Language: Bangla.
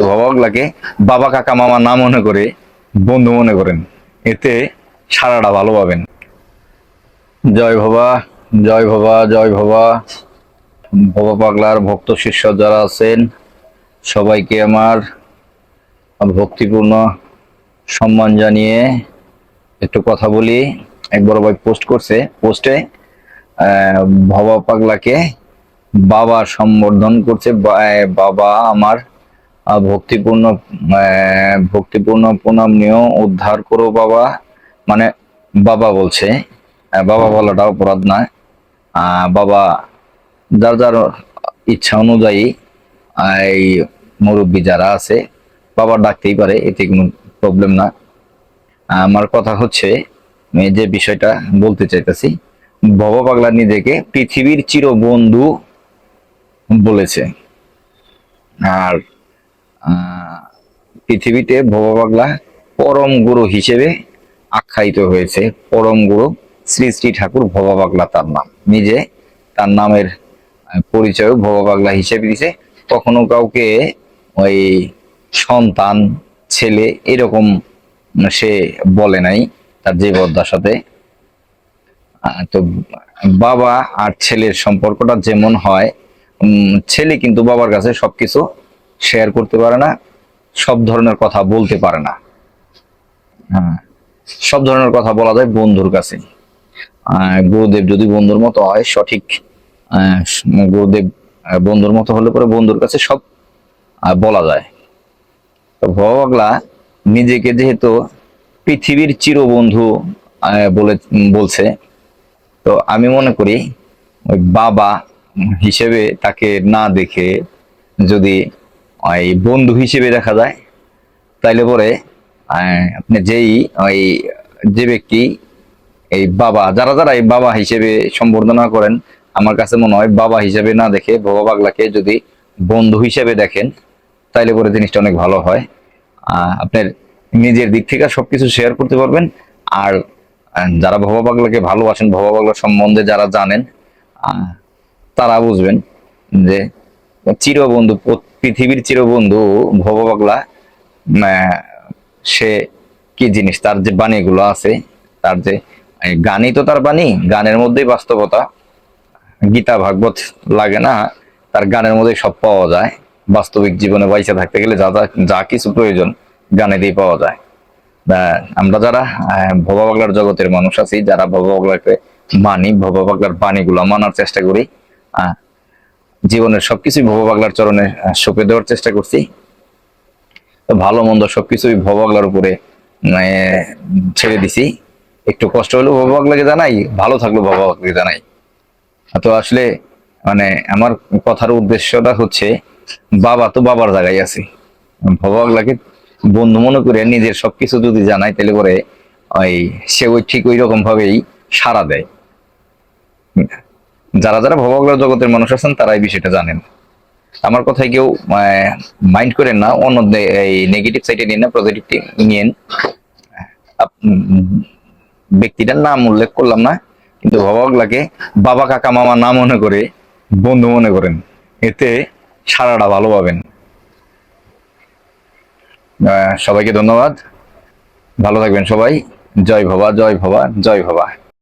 ভবা পাগলাকে বাবা কাকা মামা না মনে করে বন্ধু মনে করেন, এতে সারাটা ভালো পাবেন। জয় ভবা, জয় ভবা, জয় ভবা। ভবা পাগলার ভক্ত শিষ্য যারা আছেন সবাইকে আমার ভক্তিপূর্ণ সম্মান জানিয়ে একটু কথা বলি। এক বড় ভাই পোস্ট করছে, পোস্টে ভবা পাগলাকে বাবা সম্বোধন করছে, বাবা আমার ভক্তিপূর্ণ প্রণাম নিয়েও উদ্ধার করো বাবা। মানে বাবা বলছে, বাবা বলাটা অপরাধ না। বাবা যার যার ইচ্ছা অনুযায়ী এই মুরব্বী যারা আছে বাবা ডাকতেই পারে, এতে কোনো প্রবলেম না। আমার কথা হচ্ছে, আমি যে বিষয়টা বলতে চাইতেছি, ভবা পাগলা নিজেকে পৃথিবীর চিরবন্ধু বলেছে। আর পৃথিবীতে ভবা পাগলা পরম গুরু হিসেবে আখ্যায়িত হয়েছে। পরম গুরু শ্রী শ্রী ঠাকুর ভবা পাগলা তার নাম। নিজে তার নামের পরিচয় ভবা পাগলা হিসেবে দিছে। কখনো কাউকে ওই সন্তান, ছেলে এরকম সে বলে নাই তার জীবদ্দশাতে। তো বাবা আর ছেলের সম্পর্কটা যেমন হয়, ছেলে কিন্তু বাবার কাছে সবকিছু শেয়ার করতে পারে না, সব ধরনের কথা বলতে পারে না। হ্যাঁ, সব ধরনের কথা বলা যায় বন্ধুর কাছে। গুরুদেব যদি বন্ধুর মতো হয়, সঠিক গুরুদেব বন্ধুর মতো হলে পরে বন্ধুর কাছে সব বলা যায়। তো ভবা পাগলা নিজেকে যেহেতু পৃথিবীর চিরবন্ধু বলে বলছে, তো আমি মনে করি ওই বাবা হিসেবে তাকে না দেখে যদি ওই বন্ধু হিসেবে দেখা যায়, তাইলে পরে আপনি ওই যে ব্যক্তি এই বাবা, যারা যারা এই বাবা হিসেবে সম্বর্ধনা করেন, আমার কাছে মনে হয় বাবা হিসেবে না দেখে ভবা পাগলাকে যদি বন্ধু হিসেবে দেখেন, তাইলে পরে জিনিসটা অনেক ভালো হয়। আপনার নিজের দিক থেকে সবকিছু শেয়ার করতে পারবেন। আর যারা ভবা পাগলাকে ভালোবাসেন, ভবা পাগলা সম্বন্ধে যারা জানেন, তারা বুঝবেন যে চিরবন্ধু, পৃথিবীর চিরবন্ধু ভবা পাগলা সে কি জিনিস। তার যে বাণীগুলো আছে, তার যে গানই তো তার বাণী, গানের মধ্যেই বাস্তবতা। গীতা ভাগবত লাগে না, তার গানের মধ্যে সব পাওয়া যায়। বাস্তবিক জীবনে বাইসা থাকতে গেলে যা যা যা কিছু প্রয়োজন গানে দিয়ে পাওয়া যায়। আমরা যারা ভবা পাগলার জগতের মানুষ আছি, যারা ভবা পাগলাকে মানি, ভবা পাগলার বাণীগুলো মানার চেষ্টা করি, জীবনের সবকিছুই ভবা পাগলার চরণে সঁপে দেওয়ার চেষ্টা করছি। তো ভালো মন্দ সবকিছুই ভবা পাগলার উপরে ছেড়ে দিছি। একটু কষ্ট হলেও ভবা পাগলাকে জানাই, ভালো থাকলেও ভবা পাগলাকে জানাই। তো আসলে মানে আমার কথার উদ্দেশ্যটা হচ্ছে, বাবা তো বাবার জায়গায় আছে, ভবা পাগলাকে বন্ধু মনে করে নিজের সবকিছু যদি জানাই, তাহলে পরে ওই সে ওই ঠিক ওই রকম ভাবেই সাড়া দেয়। যারা যারা ভবা পাগলার জগতের মানুষ আছেন তারা এই বিষয়টা জানেন। আমার কথায় কেউ মাইন্ড করেন না, অন্য এই নেগেটিভ সাইডে নিন না, পজিটিভ নিয়েন। ব্যক্তিটার নাম উল্লেখ করলাম না, কিন্তু ভবা পাগলাকে বাবা কাকা মামা না মনে করে বন্ধু মনে করেন, এতে সারাটা ভালো পাবেন। সবাইকে ধন্যবাদ, ভালো থাকবেন সবাই। জয় ভবা, জয় ভবা, জয় ভবা।